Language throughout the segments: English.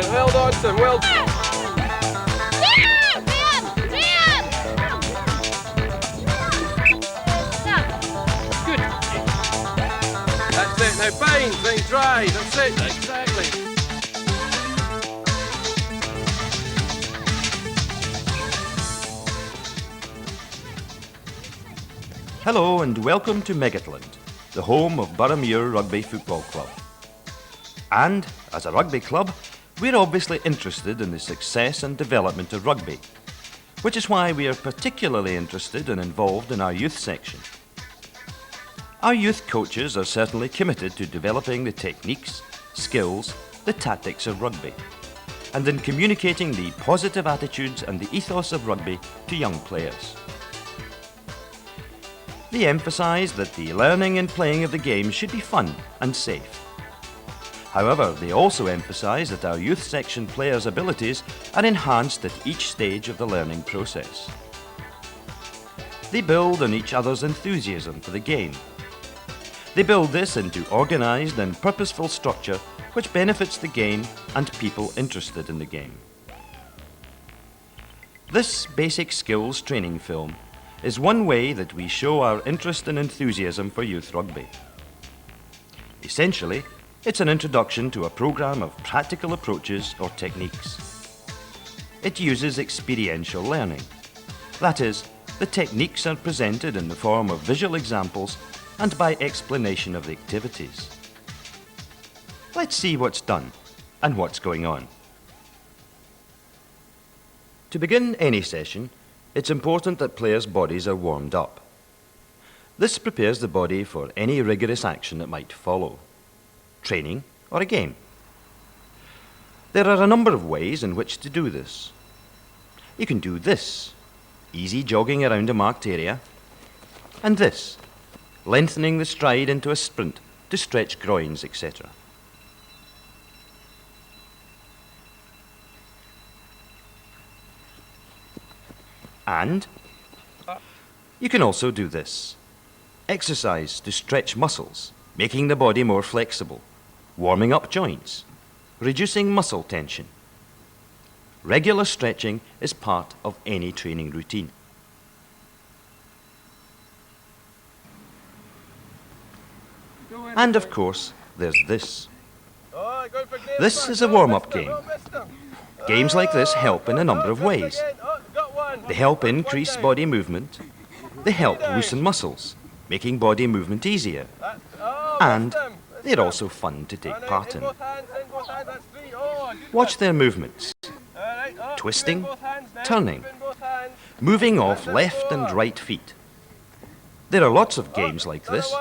Excellent. Well done, Tim. Well done. Good. That's it. Now bind, then dry. That's it. Exactly. Hello and welcome to Megatland, the home of Boroughmuir Rugby Football Club. And, as a rugby club, we're obviously interested in the success and development of rugby, which is why we are particularly interested and involved in our youth section. Our youth coaches are certainly committed to developing the techniques, skills, the tactics of rugby, and in communicating the positive attitudes and the ethos of rugby to young players. They emphasise that the learning and playing of the game should be fun and safe. However, they also emphasise that our youth section players' abilities are enhanced at each stage of the learning process. They build on each other's enthusiasm for the game. They build this into organised and purposeful structure which benefits the game and people interested in the game. This basic skills training film is one way that we show our interest and enthusiasm for youth rugby. Essentially, it's an introduction to a programme of practical approaches or techniques. It uses experiential learning. That is, the techniques are presented in the form of visual examples and by explanation of the activities. Let's see what's done and what's going on. To begin any session, it's important that players' bodies are warmed up. This prepares the body for any rigorous action that might follow, training or a game. There are a number of ways in which to do this. You can do this, easy jogging around a marked area, and this, lengthening the stride into a sprint to stretch groins, etc. And you can also do this. Exercise to stretch muscles, making the body more flexible, warming up joints, reducing muscle tension. Regular stretching is part of any training routine. And of course, there's this. This is a warm-up game. Games like this help in a number of ways. They help increase body movement, they help loosen muscles, making body movement easier, and they're also fun to take part in. Watch their movements, twisting, turning, moving off left and right feet. There are lots of games like this.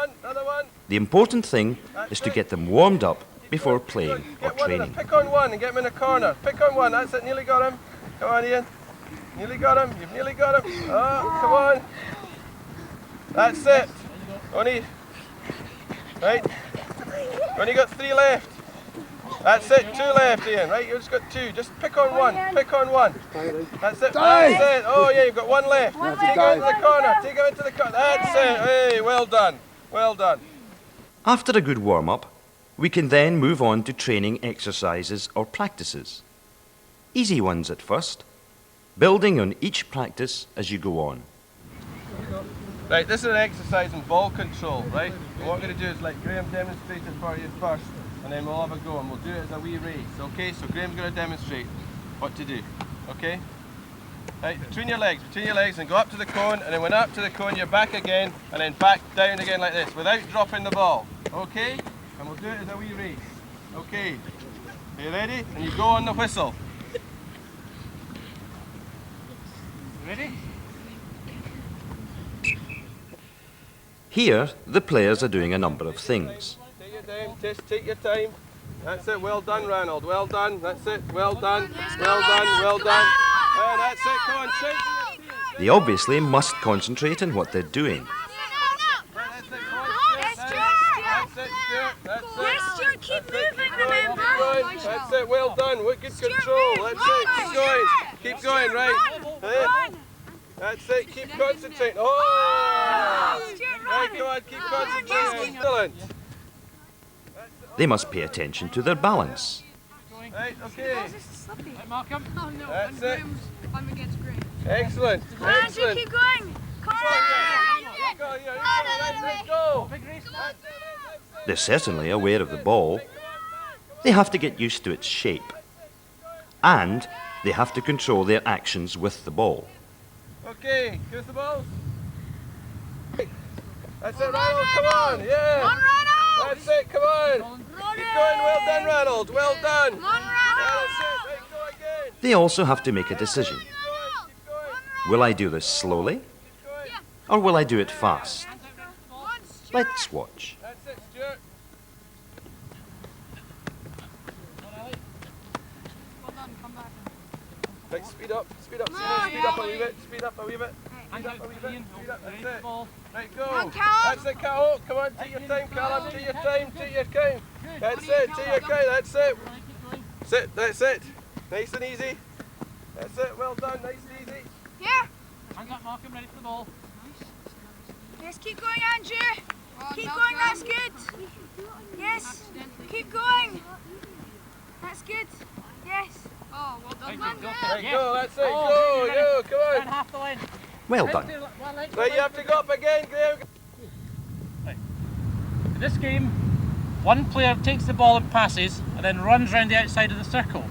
The important thing is to get them warmed up before playing or training. Pick on one and get him in a corner. Pick on one, that's it, nearly got him. Come on, Ian. Nearly got him, you've nearly got him. Oh, come on. That's it. Only, right? Only got 3 left. That's it, 2 left, Ian, right? You've just got 2. Just pick on one, pick on one. That's it, that's it. Oh yeah, you've got 1 left. Take him into the corner, take him into the corner. That's it, hey, well done, well done. After a good warm-up, we can then move on to training exercises or practices. Easy ones at first, building on each practice as you go on. Right, this is an exercise in ball control, right? And what we're going to do is let Graham demonstrate it for you first, and then we'll have a go, and we'll do it as a wee race, okay? So Graham's going to demonstrate what to do, okay? Right, between your legs, and go up to the cone, and then when up to the cone, you're back again, and then back down again like this, without dropping the ball, okay? And we'll do it as a wee race, okay? Are you ready? And you go on the whistle. Ready? Here, the players are doing a number of things. Take your time, just take your time. That's it, well done, Ranald, well done, that's it, well done, well done, well done. And that's it, come on, shout. They obviously must concentrate on what they're doing. That's it, Stuart, that's it. Yes, Stuart, keep moving, remember? That's it, well done, good control, that's it, keep going, right. That's it, keep concentrating. Oh! Right, come on, keep concentrating. Excellent. They must pay attention to their balance. Right, The okay. ball's just slippy. Right, Malcolm. Oh no, That's it. I'm against Graham. Excellent. Andrew, Excellent. keep going. Come on. You go, you go, let's go. Big race. They're certainly aware of the ball. They have to get used to its shape. And they have to control their actions with the ball. Okay, give us the balls. That's it, Ronald, come on, yeah. Come on, Ronald. That's it, come on. Keep going, well done, Ronald, well done. Come on, Yeah, Ronald. that's it, right, go again. They also have to make a decision. Keep going, Will I do this slowly? keep going. Or will I do it fast? Come on, Stuart. Let's watch. That's it, Stuart. Well done, come back. Right, speed up, speed up, Come on, speed up a wee Ellie. bit, speed up a wee bit. Hands out, Ian. Speed up, Ready that's for it. ball. Right, go. Come on, Callum. That's it, Callum. Come on, take your time, Callum. Take your time, take your time. That's it, take your time, that's it. Right, keep going. Sit, that's it. Nice and easy. That's it, well done, nice and easy. Here. Hands up, Malcolm. Ready for the ball. Yes, keep going, Andrew. Keep going, that's good. Yes, keep going. That's good. Yes. Oh, well done. Right, Come on, go. Graham. Right, Yes. go, that's it, Oh, go, ready. go, come Down on. half the length. Well done. One leg, Right, you have to go up again, Graham. In this game, one player takes the ball and passes and then runs round the outside of the circle.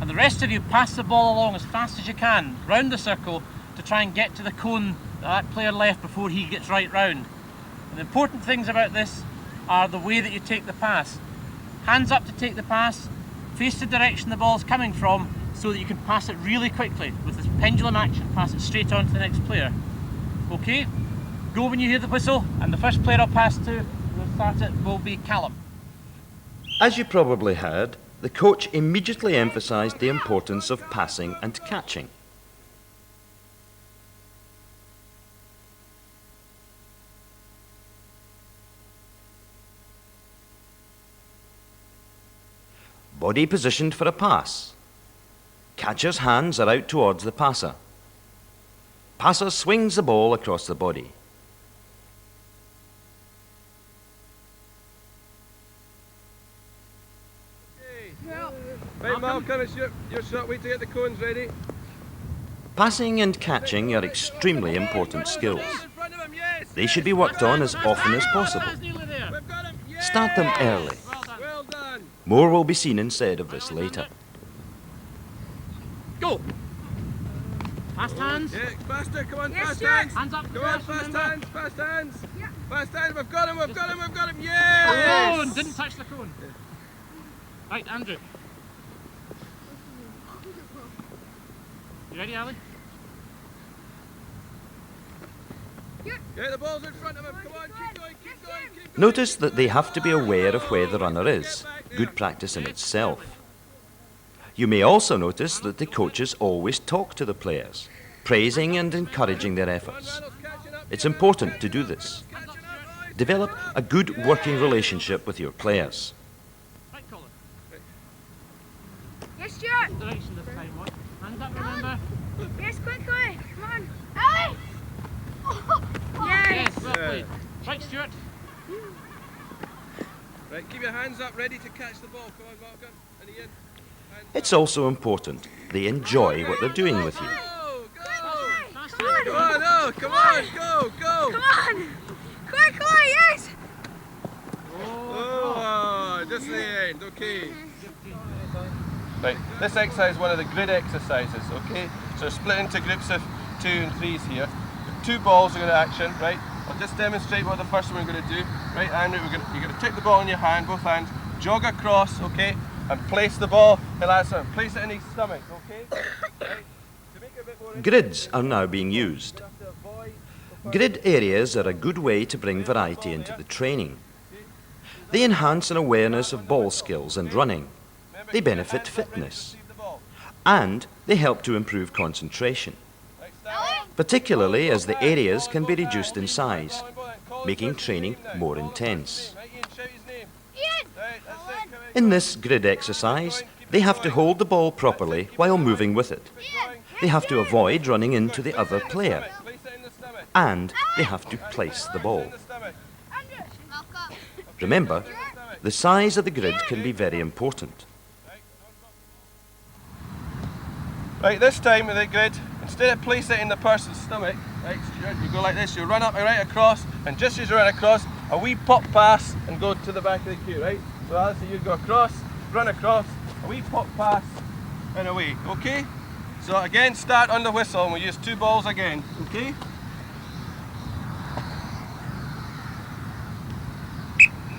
And the rest of you pass the ball along as fast as you can round the circle to try and get to the cone that player left before he gets right round. And the important things about this are the way that you take the pass. Hands up to take the pass, face the direction the ball's coming from so that you can pass it really quickly. With this pendulum action, pass it straight on to the next player. Okay? Go when you hear the whistle, and the first player I'll pass to, we'll start it, will be Callum. As you probably heard, the coach immediately emphasised the importance of passing and catching. Body positioned for a pass. Catcher's hands are out towards the passer. Passer swings the ball across the body. Right, Malcolm, it's your shot. Wait to get the cones ready. Passing and catching are extremely important skills. In front of him, yes. They should be worked on as often as possible. That's nearly there. We've got him. Yes. Start them early. Well done. Well done. More will be seen instead of this later. Go! Fast hands. Yeah, faster, come on, Yes, fast Stuart. hands. Hands up. Come on, first, fast remember. hands, fast hands. Yeah. Fast hands, we've got him, we've got him, we've got him. Cone! Yes. Didn't touch the cone. Right, Andrew. You ready, Ali? Yeah, the ball's in front of him. Come on, keep going, keep going, keep going. Notice that they have to be aware of where the runner is. Good practice in itself. You may also notice that the coaches always talk to the players, praising and encouraging their efforts. Ronald's catching up. It's important to do this. Catching up, boys. Develop a good working relationship with your players. Right, Colin. Yes, Stuart. Direction this time, what? Hands up, remember? Yes, quickly. Come on. Ellie. Yes. Yes, well played. Right, Stuart. Right, keep your hands up, ready to catch the ball. Come on, Malcolm. And Ian. Hands It's also important they enjoy what they're doing with you. Go, go. Fast Come on. hands. Come on, no, come on, go, go. Come on. Quickly, yes. Oh, just the end, okay. Right, this exercise is one of the grid exercises, okay? So split into groups of 2 and 3s here. The 2 balls are going to action, right? I'll just demonstrate what the first one we're going to do. Right, Andrew, you're going to take the ball in your hand, both hands, jog across, okay? And place the ball, place it in his stomach, okay? Right, to make it a bit more Grids are now being used. you have to avoid Grid areas are a good way to bring variety into the training. They enhance an awareness of ball skills and running. They benefit fitness. And they help to improve concentration, particularly as the areas can be reduced in size, making training more intense. In this grid exercise, they have to hold the ball properly while moving with it. They have to avoid running into the other player. And they have to place the ball. Remember, the size of the grid can be very important. Right, this time with the grid, instead of place it in the person's stomach, right, Stuart, you go like this, you run up and right across, and just as you run across, a wee pop pass and go to the back of the queue, right? So Alistair, you go across, run across, a wee pop pass, and away, okay? So again, start on the whistle, and we'll use 2 balls again, okay?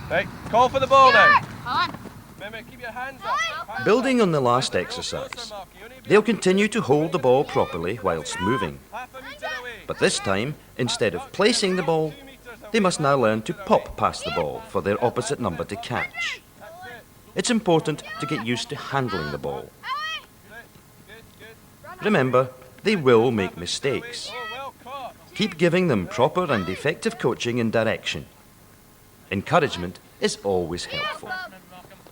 Right, call for the ball now. Remember, keep your hands up. Building on the last exercise, they'll continue to hold the ball properly whilst moving. But this time, instead of placing the ball, they must now learn to pop past the ball for their opposite number to catch. It's important to get used to handling the ball. Remember, they will make mistakes. Keep giving them proper and effective coaching and direction. Encouragement is always helpful.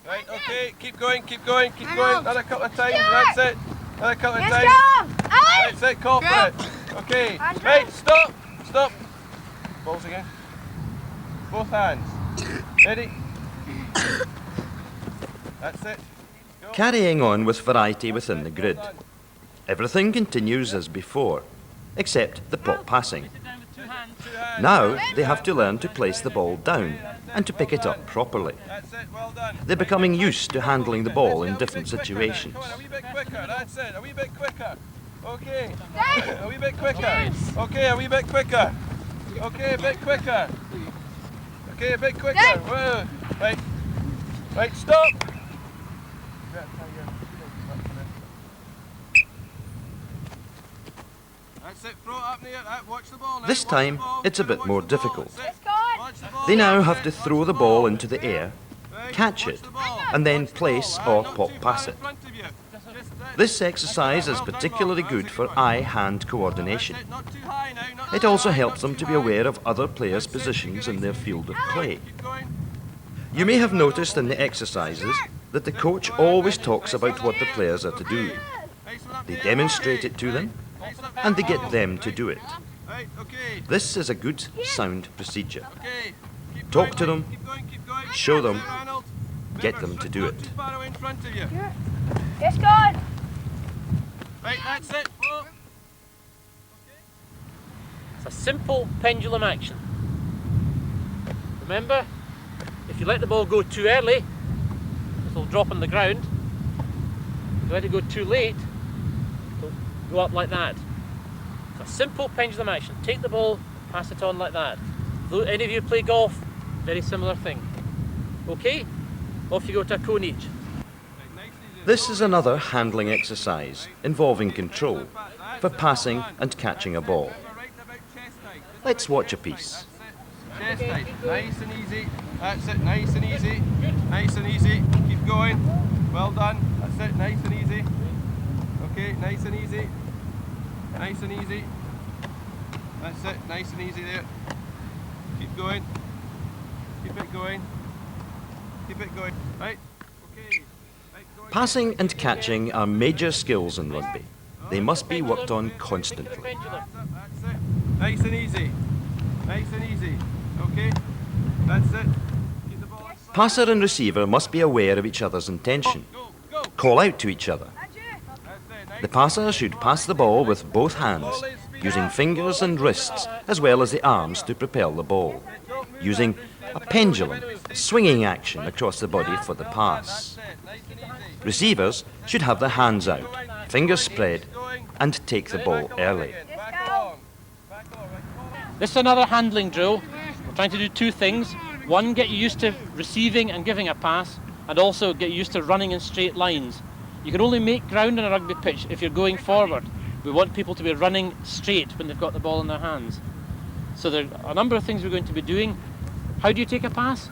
Right, okay, keep going, keep going, keep going. Another couple of times, that's it. Another couple of times. That's it, call for it. Okay, right, stop, stop. Balls again. Both hands. Ready? That's it. Go. Carrying on with variety within the grid. Everything continues as before, except the pop passing. Now they have to learn to place the ball down and to pick it up properly. That's it, well done. They're becoming used to handling the ball in different situations. Come on, a wee bit quicker, that's it, a wee bit quicker. Okay, a wee bit quicker. Okay, a wee bit quicker. Okay, a bit quicker. Okay, a bit quicker. Whoa. Right, right, stop. That's it, throw it up near, watch the ball now. This time, it's a bit more difficult. Watch the ball. They now have to throw the ball into the air, catch it, and then place or pop pass it. This exercise is particularly good for eye-hand coordination. It also helps them to be aware of other players' positions in their field of play. You may have noticed in the exercises that the coach always talks about what the players are to do. They demonstrate it to them, and they get them to do it. This is a good, sound procedure. Talk to them, show them, get them to do it. Yes, God. Right, that's it. It's a simple pendulum action. Remember, if you let the ball go too early, it'll drop on the ground. If you let it go too late, it'll go up like that. It's a simple pendulum action. Take the ball, pass it on like that. Though any of you play golf, very similar thing. Okay? Off you go to a cone each. This is another handling exercise involving control for passing and catching a ball. Let's watch a piece. Chest tight, nice and easy. That's it, nice and easy. Nice and easy. Keep going. Well done. That's it, nice and easy. Okay, nice and easy. Nice and easy. That's it, nice and easy there. Keep going. Keep it going. Keep it going. Right? Okay. Right, going. Passing and catching are major skills in rugby. They must be worked on constantly. That's it. Nice and easy. Nice and easy. Okay? That's it. Keep the ball. Passer and receiver must be aware of each other's intention. Go, go. Call out to each other. The passer should pass the ball with both hands, using fingers and wrists as well as the arms to propel the ball, using a pendulum, swinging action across the body for the pass. Receivers should have their hands out, fingers spread, and take the ball early. This is another handling drill. We're trying to do 2 things. One, get you used to receiving and giving a pass, and also get used to running in straight lines. You can only make ground on a rugby pitch if you're going forward. We want people to be running straight when they've got the ball in their hands. So there are a number of things we're going to be doing. How do you take a pass?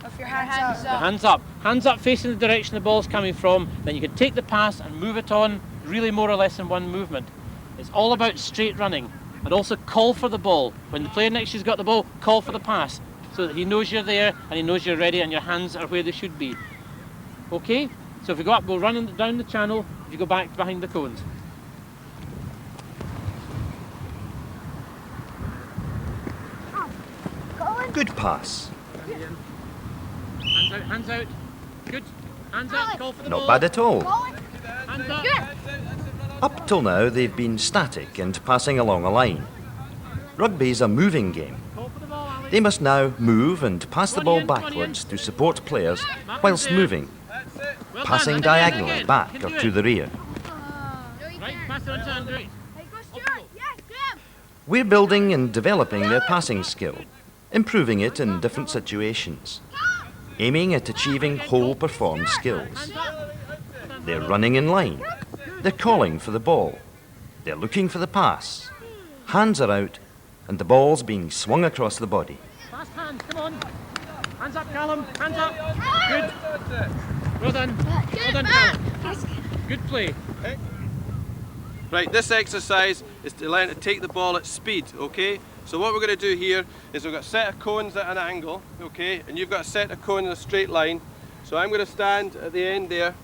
With your hands up. Hands up. Hands up facing the direction the ball's coming from. Then you can take the pass and move it on really more or less in one movement. It's all about straight running. And also call for the ball. When the player next to you's got the ball, call for the pass so that he knows you're there and he knows you're ready and your hands are where they should be. Okay? So if you go up, we'll run down the channel. If you go back behind the cones. Good pass. Hands out, hands out. Good. Hands out, call for the ball. Not bad at all. Hands up. A Up till now, they've been static and passing along a line. Rugby's a moving game. They must now move and pass the ball backwards to support players whilst moving, passing diagonally back or to the rear. Right, pass it on to Andrew. We're building and developing their passing skill, improving it in different situations, aiming at achieving whole performed skills. They're running in line. They're calling for the ball. They're looking for the pass. Hands are out, and the ball's being swung across the body. Fast hands, come on. Hands up, Callum. Hands up. Good. Well done. Well done, Callum. Good play. Right, this exercise is to learn to take the ball at speed, okay? So what we're going to do here is we've got a set of cones at an angle, okay? And you've got a set of cones in a straight line. So I'm going to stand at the end there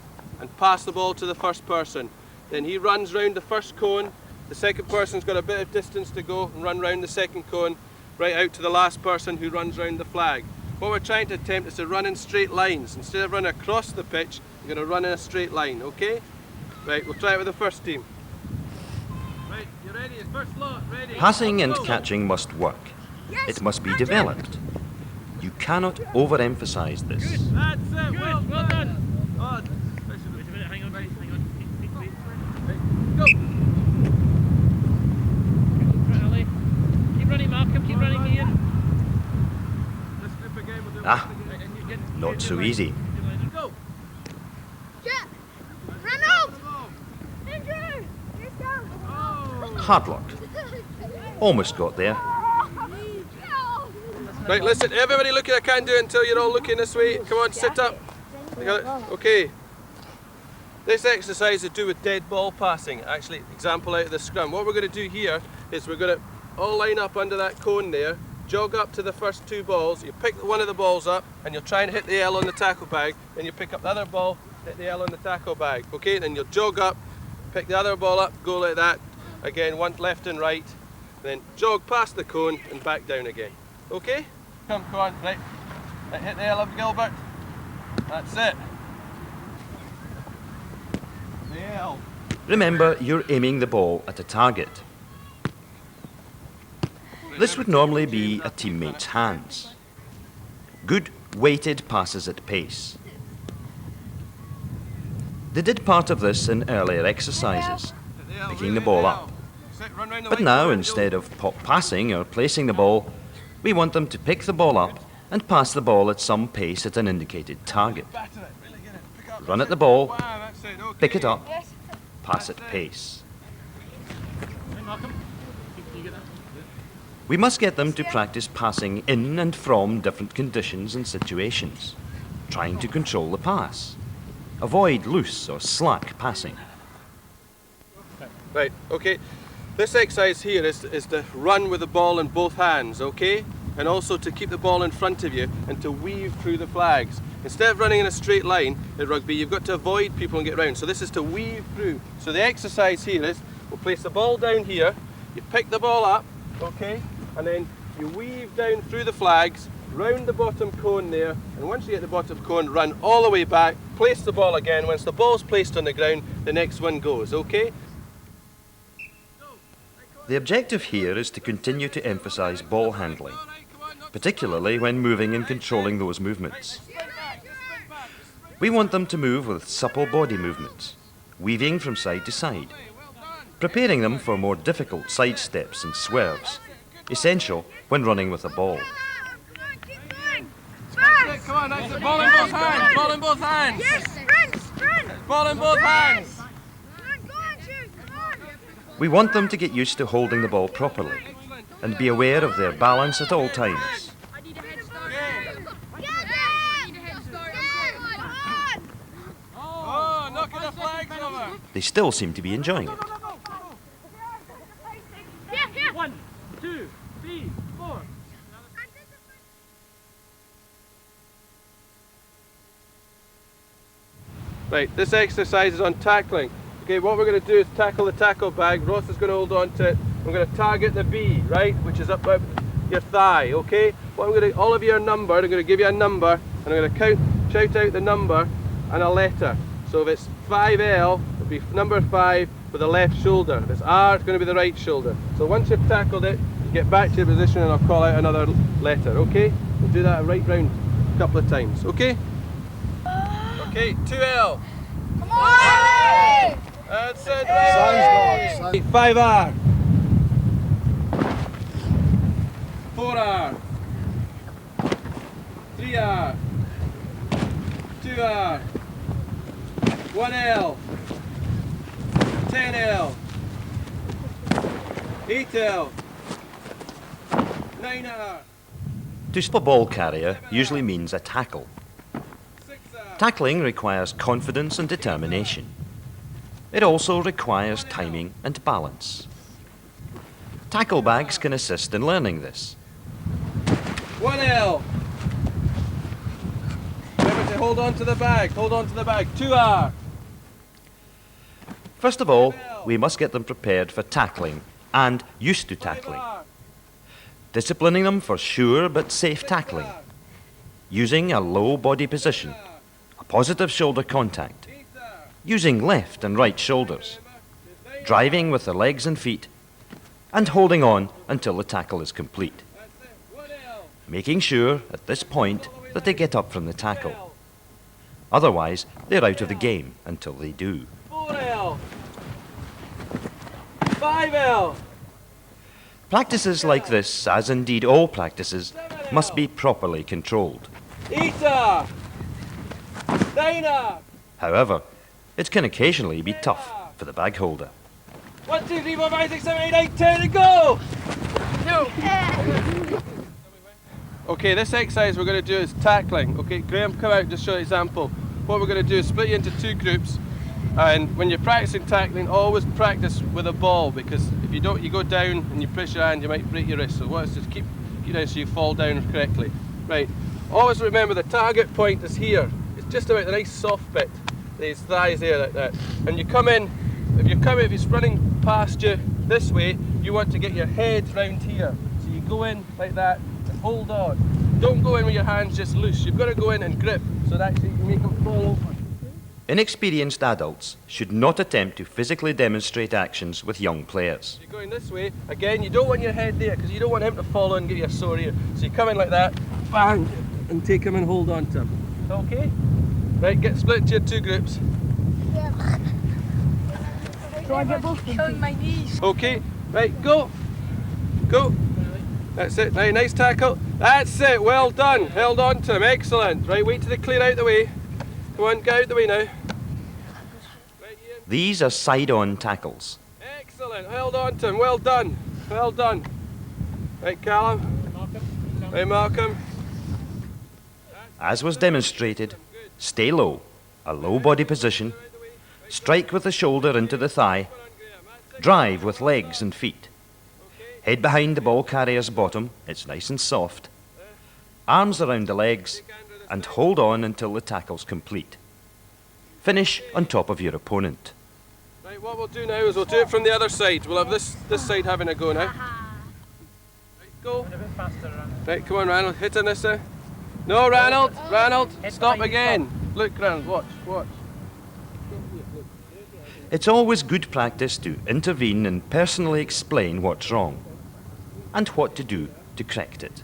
and pass the ball to the first person. Then he runs round the first cone. The second person's got a bit of distance to go and run round the second cone, right out to the last person who runs round the flag. What we're trying to attempt is to run in straight lines. Instead of running across the pitch, you're going to run in a straight line, okay? Right, we'll try it with the first team. Right, you ready? First lot, ready. Passing and catching must work. It must be developed. You cannot overemphasize this. That's it, Good, well done. Oh, Wait a minute, hang on. go. Ali. Keep running, Malcolm. Keep running, Ian. This group again, we'll do Ah, not so easy. Go. Run out! Andrew! Let's go! Hard luck. Almost got there. Right, listen, everybody look at I can't do it until you're all looking this way. Come on, sit up. Okay. This exercise is to do with dead ball passing. Actually, example out of the scrum. What we're going to do here is we're going to all line up under that cone there, jog up to the first two balls. You pick one of the balls up and you'll try and hit the L on the tackle bag. Then you pick up the other ball, hit the L on the tackle bag. Okay, then you'll jog up, pick the other ball up, go like that. Again, one left and right. Then jog past the cone and back down again. Okay? Come on, right. Hit the L up, Gilbert. That's it. The L. Remember, you're aiming the ball at a target. This would normally be a teammate's hands. Good weighted passes at pace. They did part of this in earlier exercises, picking the ball up. But now, instead of pop passing or placing the ball, we want them to pick the ball up and pass the ball at some pace at an indicated target. Run at the ball, pick it up, pass at pace. Hey, Malcolm. You get that? We must get them to practice passing in and from different conditions and situations, trying to control the pass. Avoid loose or slack passing. Right, okay. This exercise here is to run with the ball in both hands, okay? And also to keep the ball in front of you and to weave through the flags. Instead of running in a straight line at rugby, you've got to avoid people and get round. So this is to weave through. So the exercise here is, we'll place the ball down here, you pick the ball up, okay? And then you weave down through the flags, round the bottom cone there, and once you get the bottom cone, run all the way back, place the ball again. Once the ball's placed on the ground, the next one goes, okay? The objective here is to continue to emphasize ball handling, particularly when moving and controlling those movements. We want them to move with supple body movements, weaving from side to side, preparing them for more difficult side steps and swerves, essential when running with a ball. Come on, nice. Ball in both hands, ball in both hands. Yes, sprint! Ball in both hands. We want them to get used to holding the ball properly and be aware of their balance at all times. Oh, knocking the flags over. They still seem to be enjoying it. 1, 2, 3, 4. Right, this exercise is on tackling. Okay, what we're going to do is tackle the tackle bag. Ross is going to hold on to it. We're going to target the B, right, which is up your thigh, okay? What I'm going to, all of you are numbered. I'm going to give you a number, and I'm going to shout out the number and a letter. So if it's 5L, it'll be number 5, with the left shoulder. If it's R, it's going to be the right shoulder. So once you've tackled it, you get back to your position and I'll call out another letter, okay? We'll do that right round a couple of times, okay? Okay, 2L. Come on! That's it. 5R. 4R. 3R. 2R. 1L. 10L. 8L. 9R. To stop a ball carrier usually means a tackle. 6R. Tackling requires confidence and determination. It also requires timing and balance. Tackle bags can assist in learning this. 1L. Remember to hold on to the bag. Hold on to the bag. 2R. First of all, we must get them prepared for tackling and used to tackling. 5R. Disciplining them for sure but safe tackling. Using a low body position, a positive shoulder contact. Using left and right shoulders. Driving with the legs and feet. And holding on until the tackle is complete. Making sure at this point that they get up from the tackle. Otherwise, they're out of the game until they do. 4L. 5L. Practices like this, as indeed all practices, must be properly controlled. 8R. 9R. However, it can occasionally be tough for the bag holder. 1, 2, 3, 4, 5, 6, 7, 8, 9, 10 and go! Okay, this exercise we're going to do is tackling. Okay, Graham, come out, just show an example. What we're going to do is split you into 2 groups, and when you're practicing tackling, always practice with a ball, because if you don't, you go down and you push your hand, you might break your wrist. So what is just keep down so you fall down correctly. Right, always remember the target point is here. It's just about the nice soft bit, these thighs there like that. And you come in, if it's running past you this way, you want to get your head round here. So you go in like that, hold on. Don't go in with your hands just loose. You've got to go in and grip so that actually you can make them fall over. Inexperienced adults should not attempt to physically demonstrate actions with young players. You're going this way. Again, you don't want your head there because you don't want him to fall in and get you a sore ear. So you come in like that, bang, and take him and hold on to him. Okay? Right, get split into your 2 groups. So I get both killing my knees. Okay, right, go. Go. That's it. Now, nice tackle. That's it. Well done. Held on to him. Excellent. Right, wait till they clear out the way. Come on, get out the way now. Right, Ian. These are side-on tackles. Excellent. Held on to him. Well done. Well done. Right, Callum. Right, Malcolm. As was demonstrated, stay low, a low body position, strike with the shoulder into the thigh, drive with legs and feet, head behind the ball carrier's bottom, it's nice and soft, arms around the legs, and hold on until the tackle's complete. Finish on top of your opponent. Right, what we'll do now is we'll do it from the other side. We'll have this side having a go now. Right, go. Right, come on, Ranald, hit on this. No, Ranald, stop again. Look, Ranald, watch. It's always good practice to intervene and personally explain what's wrong and what to do to correct it.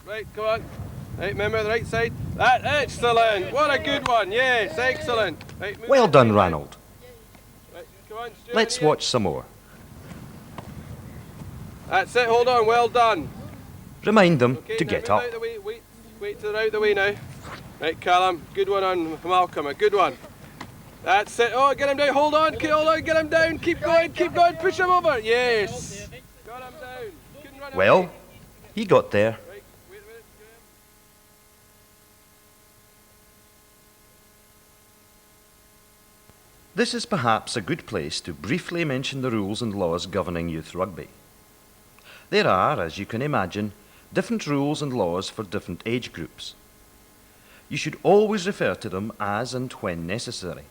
Right, come on. Right, remember the right side. That, excellent. What a good one. Yes, excellent. Right, move Well that done, way. Ranald. Right, come on, Stuart, Let's here. watch some more. That's it. Hold on. Well done. Remind them Okay, to now get move up. out the way. Wait till they're out the way now. Right, Callum. Good one on Malcolm. A good one. That's it. Oh, get him down. Hold on. Get him down. Keep going. Push him over. Yes. Got him down. Couldn't run Well, away. he got there. Right, wait a minute. Graham. This is perhaps a good place to briefly mention the rules and laws governing youth rugby. There are, as you can imagine, different rules and laws for different age groups. You should always refer to them as and when necessary.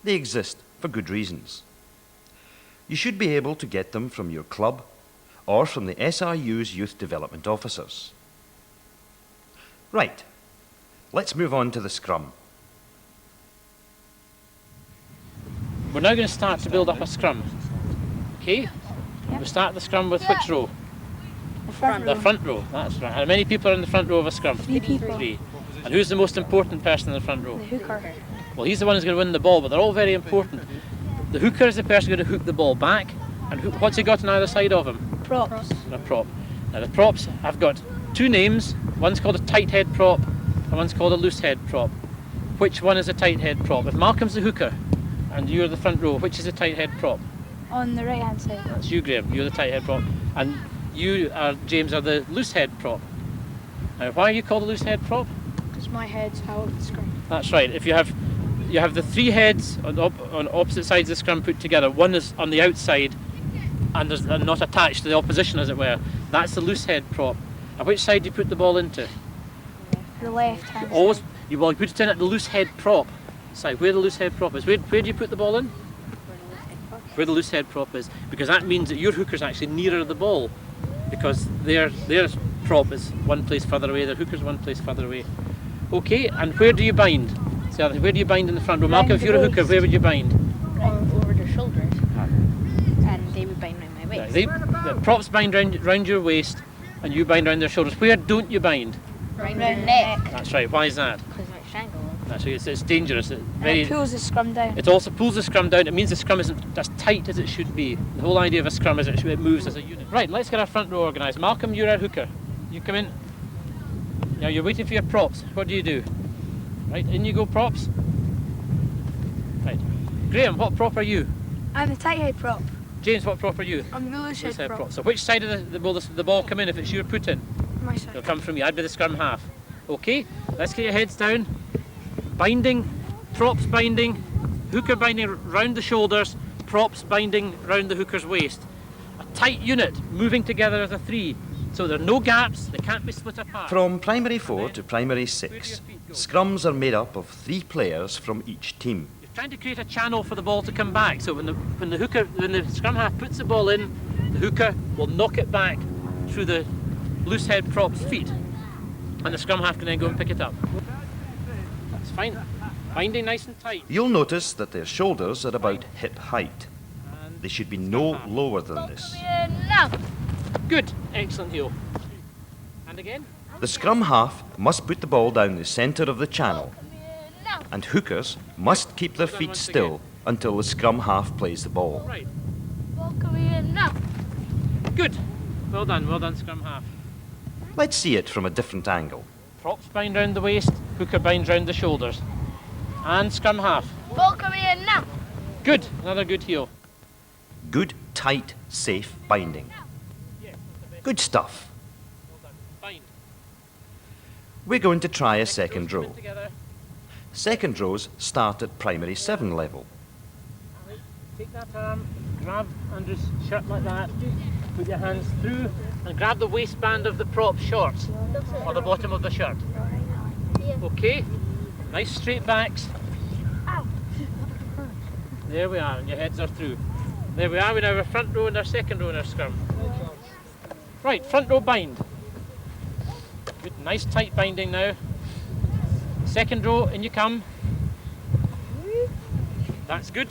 They exist for good reasons. You should be able to get them from your club or from the SRU's youth development officers. Right, let's move on to the scrum. We're now going to start to build up a scrum. Okay? We start the scrum with which row? The front row, that's right. How many people are in the front row of a scrum? 3 people. 3. And who's the most important person in the front row? The hooker. Well, he's the one who's going to win the ball, but they're all very important. The hooker is the person going to hook the ball back, and what's he got on either side of him? Props. A prop. Now the props have got 2 names. One's called a tight head prop, and one's called a loose head prop. Which one is a tight head prop? If Malcolm's the hooker, and you're the front row, which is a tight head prop? On the right hand side. That's you, Graham. You're the tight head prop, and you, James, are the loose head prop. Now, why are you called a loose head prop? Because my head's out of the scrum. That's right. If you have the 3 heads on opposite sides of the scrum put together. One is on the outside and not attached to the opposition, as it were. That's the loose head prop. And which side do you put the ball into? The left hand Always, side. you put it in at the loose head prop side, where the loose head prop is. Where do you put the ball in? Where the loose head prop is, because that means that your hooker's actually nearer the ball, because their prop is one place further away, their hooker's one place further away. Okay, and where do you bind? So where do you bind in the front row? Malcolm, if you're a hooker, where would you bind? Over their shoulders, and they would bind around my waist. The props bind round your waist, and you bind around their shoulders. Where don't you bind? Around their neck, That's right. Why is that? because I strangle them. That's right. It's dangerous. It pulls the scrum down. It also pulls the scrum down. It means the scrum isn't as tight as it should be. The whole idea of a scrum is it moves as a unit. Right, let's get our front row organised. Malcolm, you're our hooker. You come in. Now you're waiting for your props. What do you do? Right, in you go, props. Right. Graham, what prop are you? I'm the tight head prop. James, what prop are you? I'm the loose Loose head head prop. prop. So which side of the ball come in if it's your put in? My It'll side. come from me. I'd be the scrum half. Okay, let's get your heads down. Binding, props binding, hooker binding round the shoulders, props binding round the hooker's waist. A tight unit moving together as a 3. So there are no gaps, they can't be split apart. From primary 4 to primary 6, scrums are made up of 3 players from each team. You're trying to create a channel for the ball to come back. So when the scrum half puts the ball in, the hooker will knock it back through the loose head prop's feet, and the scrum half can then go and pick it up. That's fine. Binding nice and tight. You'll notice that their shoulders are about hip height. They should be no lower than this. Good. Excellent heel. And again. The scrum half must put the ball down the centre of the channel, and hookers must keep their feet still until the scrum half plays the ball. Right. Good. Well done, scrum half. Let's see it from a different angle. Props bind round the waist, hooker binds round the shoulders. And scrum half. Good. Another good heel. Good, tight, safe binding. Good stuff. Bind. We're going to try a second Come row. in together. Second rows start at primary 7 level. Take that arm, grab Andrew's shirt like that, put your hands through and grab the waistband of the prop shorts or the bottom of the shirt. Okay, nice straight backs. There we are, and your heads are through. There we are, we now have a front row and our second row in our scrum. Right, front row bind. Good, nice tight binding now. Second row, in you come. That's good.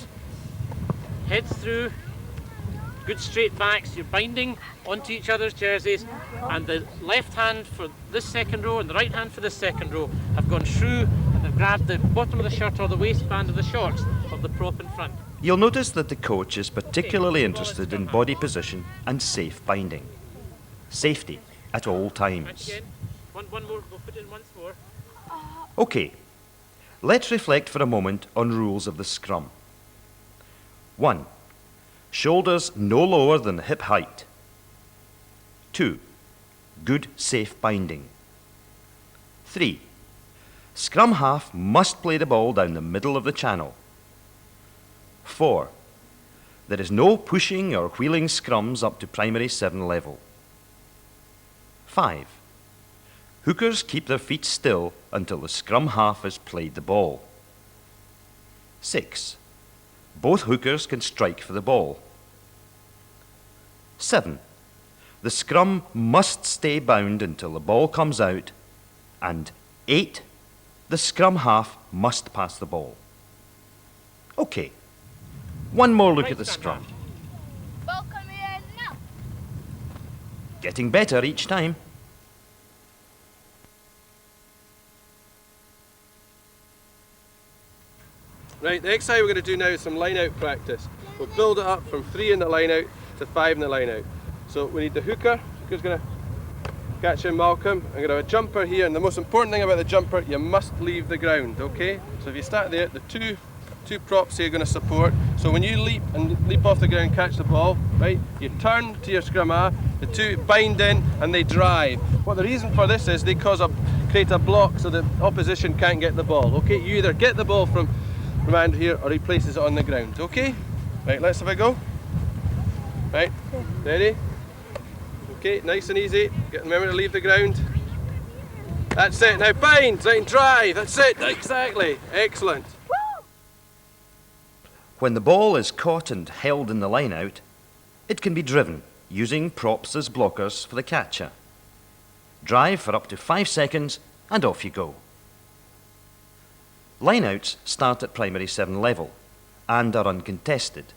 Heads through. Good straight backs. You're binding onto each other's jerseys, and the left hand for this second row and the right hand for this second row have gone through and they've grabbed the bottom of the shirt or the waistband of the shorts of the prop in front. You'll notice that the coach is particularly interested in body position and safe binding. Safety at all Right times. again. One more. We'll put in once more. Okay, let's reflect for a moment on rules of the scrum. 1. Shoulders no lower than hip height. 2. Good safe binding. 3. Scrum half must play the ball down the middle of the channel. 4. There is no pushing or wheeling scrums up to primary 7 level. 5. Hookers keep their feet still until the scrum half has played the ball. 6. Both hookers can strike for the ball. 7. The scrum must stay bound until the ball comes out. And 8. the scrum half must pass the ball. OK, one more look at the scrum. Ball coming in now. Getting better each time. Right, the exercise we're going to do now is some line-out practice. We'll build it up from 3 in the line-out to 5 in the line-out. So we need the hooker. Hooker's going to catch in Malcolm. I'm going to have a jumper here, and the most important thing about the jumper, you must leave the ground, okay? So if you start there, the two props here are going to support. So when you leap off the ground, catch the ball, right? You turn to your scrum half, the two bind in and they drive. What the reason for this is they create a block so the opposition can't get the ball, okay? You either get the ball from Andrew here or he places it on the ground, okay? Right, let's have a go. Right, ready? Okay, nice and easy. Remember to leave the ground. That's it, now bind, right, and drive, that's it, exactly, excellent. When the ball is caught and held in the line-out, it can be driven using props as blockers for the catcher. Drive for up to 5 seconds and off you go. Line-outs start at primary 7 level and are uncontested.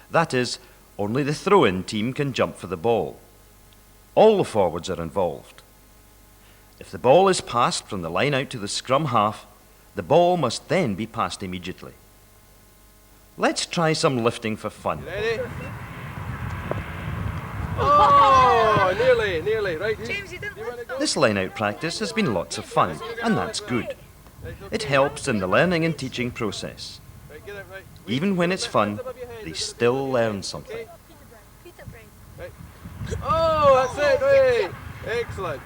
That is, only the throw-in team can jump for the ball. All the forwards are involved. If the ball is passed from the line-out to the scrum half, the ball must then be passed immediately. Let's try some lifting for fun. Ready? Oh, nearly, right. James, you didn't lift them. This line-out practice has been lots of fun, and that's good. It helps in the learning and teaching process. Right, get it right. Even when it's fun, they still learn something. Right. Oh, that's it, right. Excellent.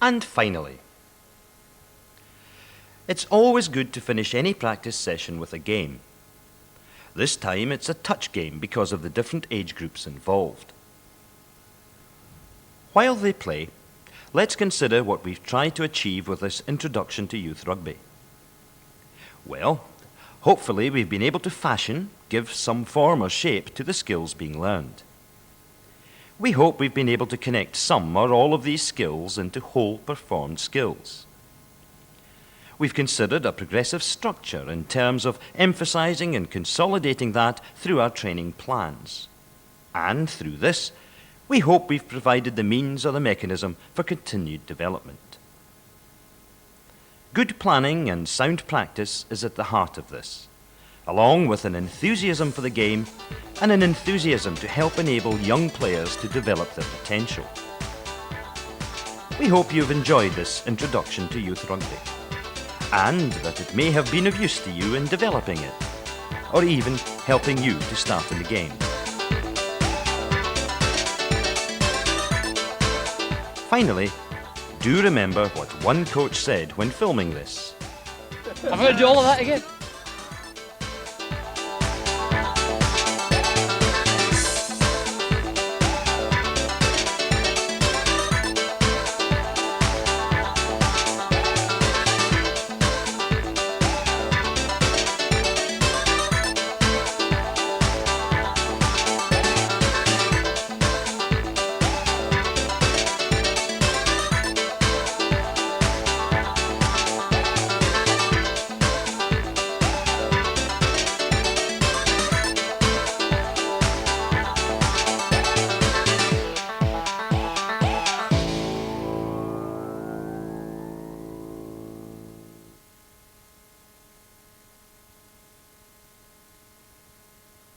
And finally, it's always good to finish any practice session with a game. This time it's a touch game because of the different age groups involved. While they play, let's consider what we've tried to achieve with this introduction to youth rugby. Well, hopefully we've been able to give some form or shape to the skills being learned. We hope we've been able to connect some or all of these skills into whole performed skills. We've considered a progressive structure in terms of emphasizing and consolidating that through our training plans. And through this, we hope we've provided the means or the mechanism for continued development. Good planning and sound practice is at the heart of this, along with an enthusiasm for the game and an enthusiasm to help enable young players to develop their potential. We hope you've enjoyed this introduction to youth rugby, and that it may have been of use to you in developing it, or even helping you to start in the game. Finally, do remember what one coach said when filming this. I'm going to do all of that again.